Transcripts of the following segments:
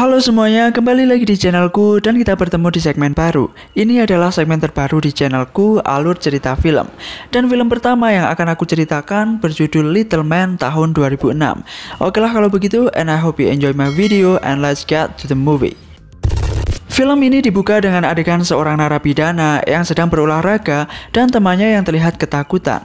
Halo semuanya, kembali lagi di channelku dan kita bertemu di segmen baru. Ini adalah segmen terbaru di channelku, Alur Cerita Film. Dan film pertama yang akan aku ceritakan berjudul Little Man tahun 2006. Oke lah kalau begitu, and I hope you enjoy my video and let's get to the movie. Film ini dibuka dengan adegan seorang narapidana yang sedang berolahraga dan temannya yang terlihat ketakutan.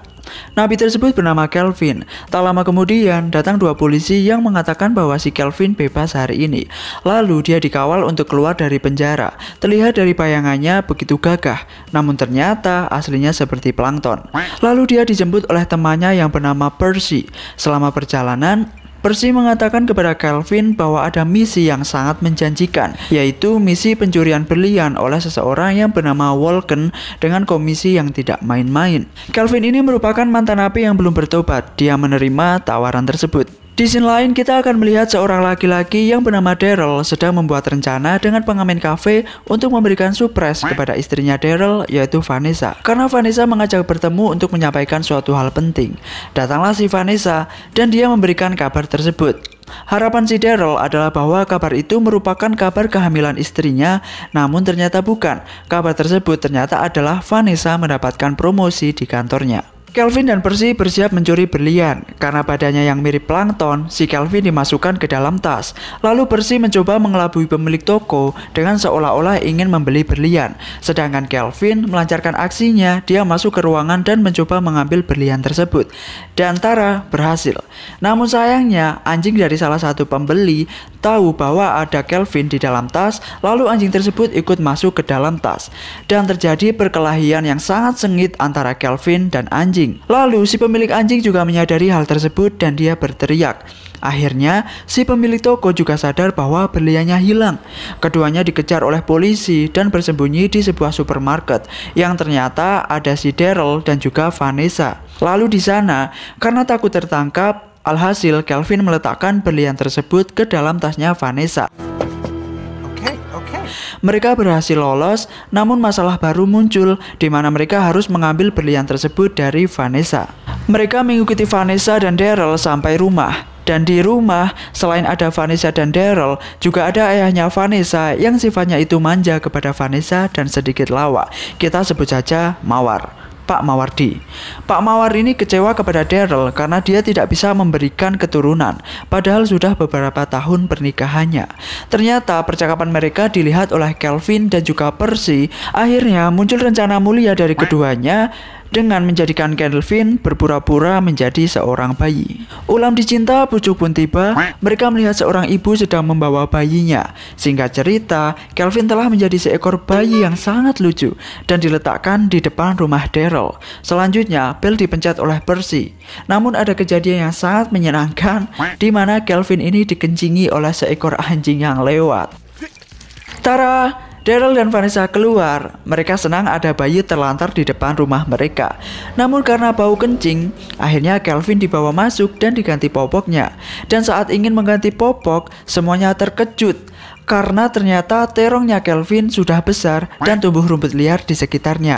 Napi tersebut bernama Kelvin. Tak lama kemudian datang dua polisi yang mengatakan bahwa si Kelvin bebas hari ini. Lalu dia dikawal untuk keluar dari penjara. Terlihat dari bayangannya begitu gagah, namun ternyata aslinya seperti plankton. Lalu dia dijemput oleh temannya yang bernama Percy. Selama perjalanan, Percy mengatakan kepada Kelvin bahwa ada misi yang sangat menjanjikan, yaitu misi pencurian berlian oleh seseorang yang bernama Walken dengan komisi yang tidak main-main. Kelvin ini merupakan mantan napi yang belum bertobat. Dia menerima tawaran tersebut. Di scene lain kita akan melihat seorang laki-laki yang bernama Daryl sedang membuat rencana dengan pengamen kafe untuk memberikan surprise kepada istrinya Daryl, yaitu Vanessa. Karena Vanessa mengajak bertemu untuk menyampaikan suatu hal penting. Datanglah si Vanessa dan dia memberikan kabar tersebut. Harapan si Daryl adalah bahwa kabar itu merupakan kabar kehamilan istrinya, namun ternyata bukan. Kabar tersebut ternyata adalah Vanessa mendapatkan promosi di kantornya. Kelvin dan Percy bersiap mencuri berlian. Karena badannya yang mirip plankton, si Kelvin dimasukkan ke dalam tas. Lalu Percy mencoba mengelabui pemilik toko dengan seolah-olah ingin membeli berlian. Sedangkan Kelvin melancarkan aksinya, dia masuk ke ruangan dan mencoba mengambil berlian tersebut. Dan Tara berhasil. Namun sayangnya, anjing dari salah satu pembeli tahu bahwa ada Kelvin di dalam tas, lalu anjing tersebut ikut masuk ke dalam tas. Dan terjadi perkelahian yang sangat sengit antara Kelvin dan anjing. Lalu si pemilik anjing juga menyadari hal tersebut dan dia berteriak. Akhirnya si pemilik toko juga sadar bahwa berliannya hilang. Keduanya dikejar oleh polisi dan bersembunyi di sebuah supermarket yang ternyata ada si Daryl dan juga Vanessa. Lalu di sana, karena takut tertangkap, alhasil Kelvin meletakkan berlian tersebut ke dalam tasnya Vanessa. Mereka berhasil lolos, namun masalah baru muncul di mana mereka harus mengambil berlian tersebut dari Vanessa. Mereka mengikuti Vanessa dan Daryl sampai rumah. Dan di rumah, selain ada Vanessa dan Daryl, juga ada ayahnya Vanessa yang sifatnya itu manja kepada Vanessa dan sedikit lawak. Kita sebut saja Mawar. Pak Mawardi. Pak Mawar ini kecewa kepada Daryl karena dia tidak bisa memberikan keturunan, padahal sudah beberapa tahun pernikahannya. Ternyata percakapan mereka dilihat oleh Kelvin dan juga Percy. Akhirnya muncul rencana mulia dari keduanya dengan menjadikan Kelvin berpura-pura menjadi seorang bayi. Ulam dicinta, pucuk pun tiba. Mereka melihat seorang ibu sedang membawa bayinya. Singkat cerita, Kelvin telah menjadi seekor bayi yang sangat lucu dan diletakkan di depan rumah Daryl. Selanjutnya, bel dipencet oleh Percy. Namun ada kejadian yang sangat menyenangkan di mana Kelvin ini dikencingi oleh seekor anjing yang lewat. Tara! Daryl dan Vanessa keluar. Mereka senang ada bayi terlantar di depan rumah mereka. Namun karena bau kencing, akhirnya Kelvin dibawa masuk dan diganti popoknya. Dan saat ingin mengganti popok, semuanya terkejut karena ternyata terongnya Kelvin sudah besar dan tumbuh rumput liar di sekitarnya.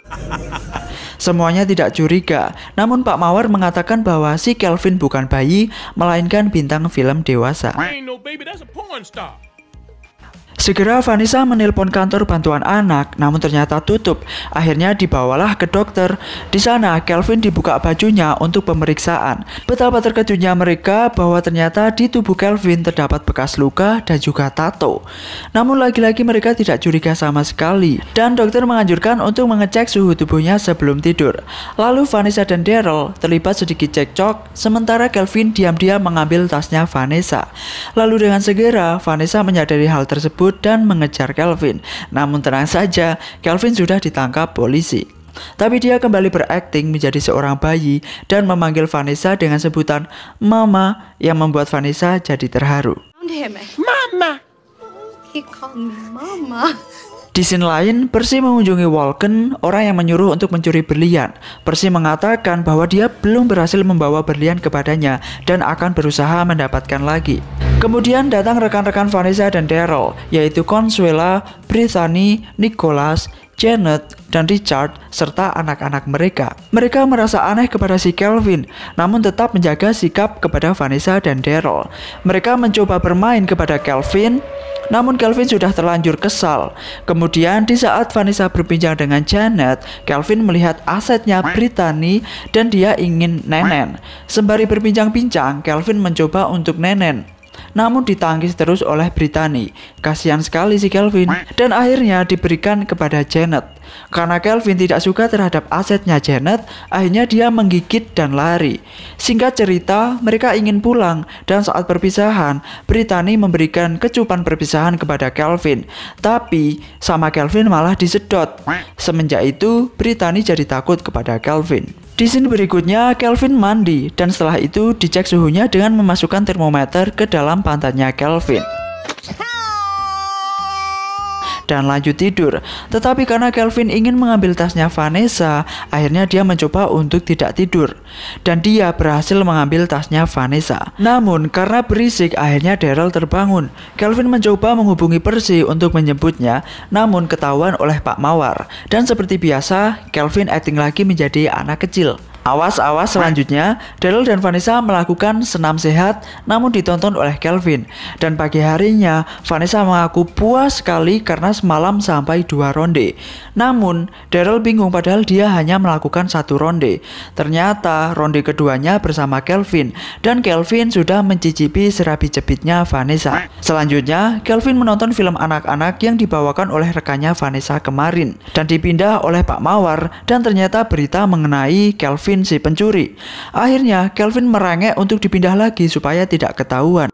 Semuanya tidak curiga, namun Pak Mawar mengatakan bahwa si Kelvin bukan bayi, melainkan bintang film dewasa. Segera Vanessa menelpon kantor bantuan anak, namun ternyata tutup. Akhirnya dibawalah ke dokter. Di sana Kelvin dibuka bajunya untuk pemeriksaan. Betapa terkejutnya mereka bahwa ternyata di tubuh Kelvin terdapat bekas luka dan juga tato. Namun lagi-lagi mereka tidak curiga sama sekali. Dan dokter menganjurkan untuk mengecek suhu tubuhnya sebelum tidur. Lalu Vanessa dan Daryl terlibat sedikit cekcok, sementara Kelvin diam-diam mengambil tasnya Vanessa. Lalu dengan segera Vanessa menyadari hal tersebut dan mengejar Kelvin. Namun tenang saja, Kelvin sudah ditangkap polisi. Tapi dia kembali berakting menjadi seorang bayi dan memanggil Vanessa dengan sebutan Mama yang membuat Vanessa jadi terharu. Mama. He called me Mama. Di scene lain, Percy mengunjungi Walken, orang yang menyuruh untuk mencuri berlian. Percy mengatakan bahwa dia belum berhasil membawa berlian kepadanya dan akan berusaha mendapatkan lagi. Kemudian datang rekan-rekan Vanessa dan Daryl, yaitu Consuela, Brittany, Nicholas, Janet, dan Richard, serta anak-anak mereka. Mereka merasa aneh kepada si Kelvin, namun tetap menjaga sikap kepada Vanessa dan Daryl. Mereka mencoba bermain kepada Kelvin, Namun Kelvin sudah terlanjur kesal. Kemudian di saat Vanessa berbincang dengan Janet, Kelvin melihat asetnya Brittany dan dia ingin nenen. Sembari berbincang-bincang, Kelvin mencoba untuk nenen, namun ditangkis terus oleh Brittany. Kasihan sekali si Kelvin, dan akhirnya diberikan kepada Janet. Karena Kelvin tidak suka terhadap asetnya Janet, akhirnya dia menggigit dan lari. Singkat cerita, mereka ingin pulang, dan saat perpisahan, Brittany memberikan kecupan perpisahan kepada Kelvin. Tapi sama Kelvin malah disedot. Semenjak itu, Brittany jadi takut kepada Kelvin. Di scene berikutnya, Kelvin mandi dan setelah itu dicek suhunya dengan memasukkan termometer ke dalam pantatnya Kelvin dan lanjut tidur. Tetapi karena Kelvin ingin mengambil tasnya Vanessa, akhirnya dia mencoba untuk tidak tidur dan dia berhasil mengambil tasnya Vanessa. Namun karena berisik, akhirnya Daryl terbangun. Kelvin mencoba menghubungi Percy untuk menjemputnya, namun ketahuan oleh Pak Mawar. Dan seperti biasa, Kelvin acting lagi menjadi anak kecil. Awas-awas selanjutnya, Daryl dan Vanessa melakukan senam sehat namun ditonton oleh Kelvin. Dan pagi harinya, Vanessa mengaku puas sekali karena semalam sampai 2 ronde. Namun, Daryl bingung padahal dia hanya melakukan 1 ronde. Ternyata ronde keduanya bersama Kelvin dan Kelvin sudah mencicipi serabi jepitnya Vanessa. Selanjutnya, Kelvin menonton film anak-anak yang dibawakan oleh rekannya Vanessa kemarin dan dipindah oleh Pak Mawar dan ternyata berita mengenai Kelvin si pencuri. Akhirnya Kelvin merengek untuk dipindah lagi supaya tidak ketahuan.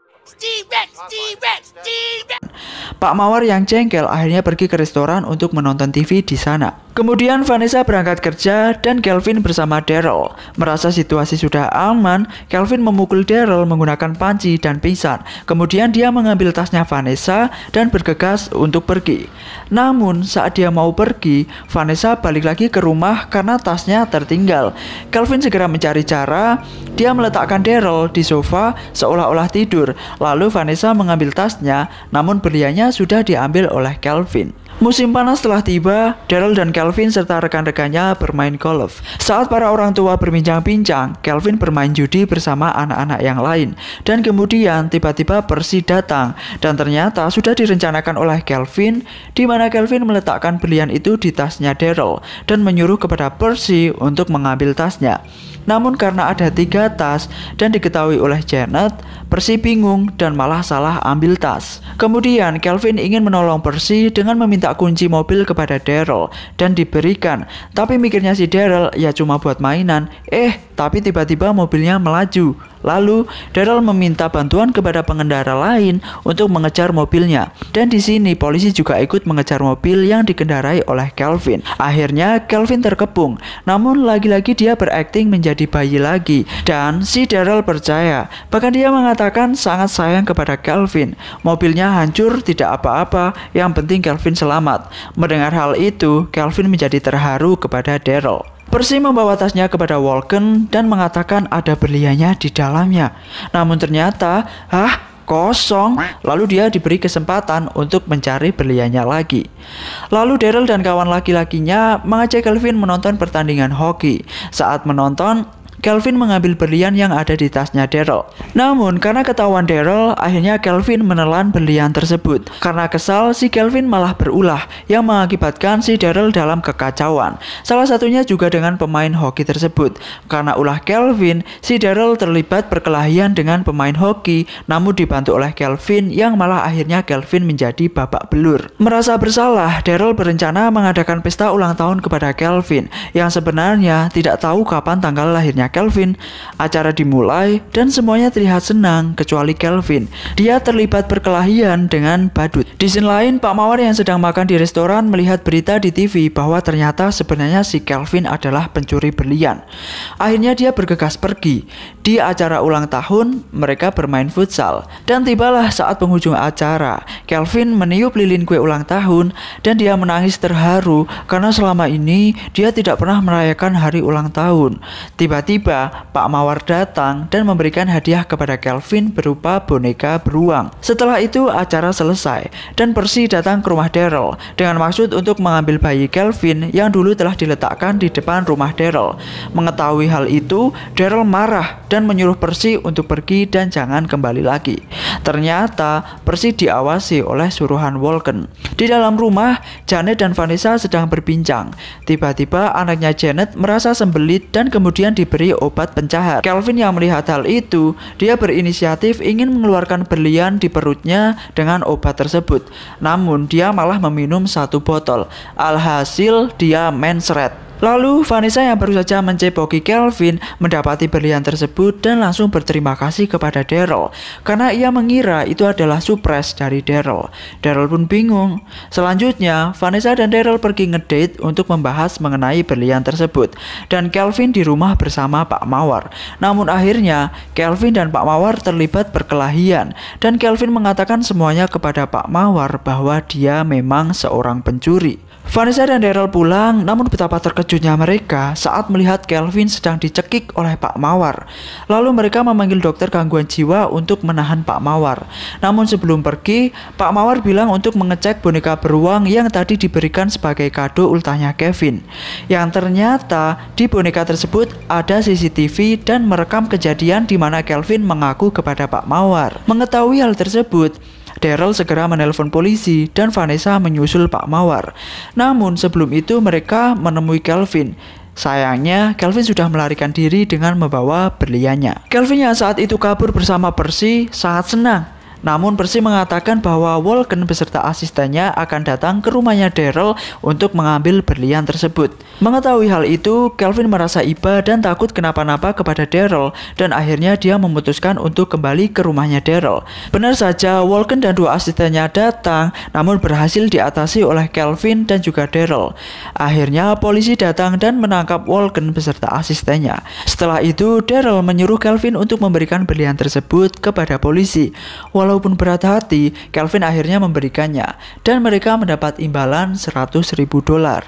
Pak Mawar yang jengkel akhirnya pergi ke restoran untuk menonton TV di sana. Kemudian Vanessa berangkat kerja dan Kelvin bersama Daryl. Merasa situasi sudah aman, Kelvin memukul Daryl menggunakan panci dan pingsan. Kemudian dia mengambil tasnya Vanessa dan bergegas untuk pergi. Namun saat dia mau pergi, Vanessa balik lagi ke rumah karena tasnya tertinggal. Kelvin segera mencari cara. Dia meletakkan Daryl di sofa seolah-olah tidur. Lalu Vanessa mengambil tasnya, namun berliannya sudah diambil oleh Kelvin. Musim panas telah tiba, Daryl dan Kelvin serta rekan-rekannya bermain golf. Saat para orang tua berbincang-bincang, Kelvin bermain judi bersama anak-anak yang lain. Dan kemudian tiba-tiba Percy datang dan ternyata sudah direncanakan oleh Kelvin, di mana Kelvin meletakkan berlian itu di tasnya Daryl dan menyuruh kepada Percy untuk mengambil tasnya. Namun karena ada 3 tas dan diketahui oleh Janet, Percy bingung dan malah salah ambil tas. Kemudian Kelvin ingin menolong Percy dengan meminta kunci mobil kepada Daryl dan diberikan. Tapi mikirnya si Daryl ya cuma buat mainan. Tapi tiba-tiba mobilnya melaju. Lalu Daryl meminta bantuan kepada pengendara lain untuk mengejar mobilnya. Dan di sini polisi juga ikut mengejar mobil yang dikendarai oleh Kelvin. Akhirnya Kelvin terkepung. Namun lagi-lagi dia berakting menjadi bayi lagi. Dan si Daryl percaya. Bahkan dia mengatakan sangat sayang kepada Kelvin. Mobilnya hancur tidak apa-apa, yang penting Kelvin selamat. Mendengar hal itu, Kelvin menjadi terharu kepada Daryl. Percy membawa tasnya kepada Walken dan mengatakan ada berliannya di dalamnya. Namun ternyata, kosong. Lalu dia diberi kesempatan untuk mencari berliannya lagi. Lalu Daryl dan kawan laki-lakinya mengajak Kelvin menonton pertandingan hoki. Saat menonton, Kelvin mengambil berlian yang ada di tasnya Daryl. Namun karena ketahuan Daryl, akhirnya Kelvin menelan berlian tersebut. Karena kesal, si Kelvin malah berulah yang mengakibatkan si Daryl dalam kekacauan. Salah satunya juga dengan pemain hoki tersebut. Karena ulah Kelvin, si Daryl terlibat perkelahian dengan pemain hoki, namun dibantu oleh Kelvin yang malah akhirnya Kelvin menjadi babak belur. Merasa bersalah, Daryl berencana mengadakan pesta ulang tahun kepada Kelvin yang sebenarnya tidak tahu kapan tanggal lahirnya Kelvin. Acara dimulai dan semuanya terlihat senang kecuali Kelvin. Dia terlibat perkelahian dengan badut. Di sisi lain, Pak Mawar yang sedang makan di restoran melihat berita di TV bahwa ternyata sebenarnya si Kelvin adalah pencuri berlian. Akhirnya dia bergegas pergi. Di acara ulang tahun, mereka bermain futsal. Dan tibalah saat penghujung acara, Kelvin meniup lilin kue ulang tahun dan dia menangis terharu karena selama ini dia tidak pernah merayakan hari ulang tahun. Tiba-tiba Tiba-tiba Pak Mawar datang dan memberikan hadiah kepada Kelvin berupa boneka beruang. Setelah itu acara selesai dan Percy datang ke rumah Daryl dengan maksud untuk mengambil bayi Kelvin yang dulu telah diletakkan di depan rumah Daryl. Mengetahui hal itu, Daryl marah dan menyuruh Percy untuk pergi dan jangan kembali lagi. Ternyata Percy diawasi oleh suruhan Walken. Di dalam rumah, Janet dan Vanessa sedang berbincang. Tiba-tiba anaknya Janet merasa sembelit dan kemudian diberi obat pencahar. Kelvin yang melihat hal itu, dia berinisiatif ingin mengeluarkan berlian di perutnya dengan obat tersebut. Namun dia malah meminum 1 botol. Alhasil dia mensret. Lalu Vanessa yang baru saja menceboki Kelvin mendapati berlian tersebut dan langsung berterima kasih kepada Daryl karena ia mengira itu adalah surprise dari Daryl. Daryl pun bingung. Selanjutnya Vanessa dan Daryl pergi ngedate untuk membahas mengenai berlian tersebut dan Kelvin di rumah bersama Pak Mawar. Namun akhirnya Kelvin dan Pak Mawar terlibat perkelahian dan Kelvin mengatakan semuanya kepada Pak Mawar bahwa dia memang seorang pencuri. Vanessa dan Daryl pulang, namun betapa terkejutnya mereka saat melihat Kelvin sedang dicekik oleh Pak Mawar. Lalu mereka memanggil dokter gangguan jiwa untuk menahan Pak Mawar. Namun sebelum pergi, Pak Mawar bilang untuk mengecek boneka beruang yang tadi diberikan sebagai kado ultahnya Kevin. Yang ternyata di boneka tersebut ada CCTV dan merekam kejadian di mana Kelvin mengaku kepada Pak Mawar. Mengetahui hal tersebut, Daryl segera menelpon polisi dan Vanessa menyusul Pak Mawar. Namun sebelum itu mereka menemui Kelvin. Sayangnya, Kelvin sudah melarikan diri dengan membawa berliannya. Kelvin yang saat itu kabur bersama Percy sangat senang. Namun Percy mengatakan bahwa Walken beserta asistennya akan datang ke rumahnya Daryl untuk mengambil berlian tersebut. Mengetahui hal itu, Kelvin merasa iba dan takut kenapa-napa kepada Daryl dan akhirnya dia memutuskan untuk kembali ke rumahnya Daryl. Benar saja, Walken dan 2 asistennya datang, namun berhasil diatasi oleh Kelvin dan juga Daryl. Akhirnya polisi datang dan menangkap Walken beserta asistennya. Setelah itu, Daryl menyuruh Kelvin untuk memberikan berlian tersebut kepada polisi. Walaupun berat hati, Kelvin akhirnya memberikannya dan mereka mendapat imbalan $100.000.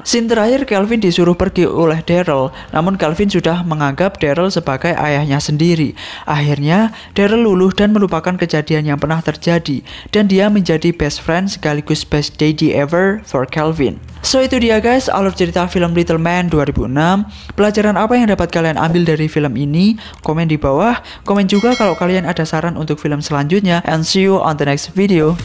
Scene terakhir, Kelvin disuruh pergi oleh Daryl, namun Kelvin sudah menganggap Daryl sebagai ayahnya sendiri. Akhirnya Daryl luluh dan melupakan kejadian yang pernah terjadi dan dia menjadi best friend sekaligus best daddy ever for Kelvin. So itu dia guys, alur cerita film Little Man 2006. Pelajaran apa yang dapat kalian ambil dari film ini? Komen di bawah. Komen juga kalau kalian ada saran untuk film selanjutnya. And see you on the next video.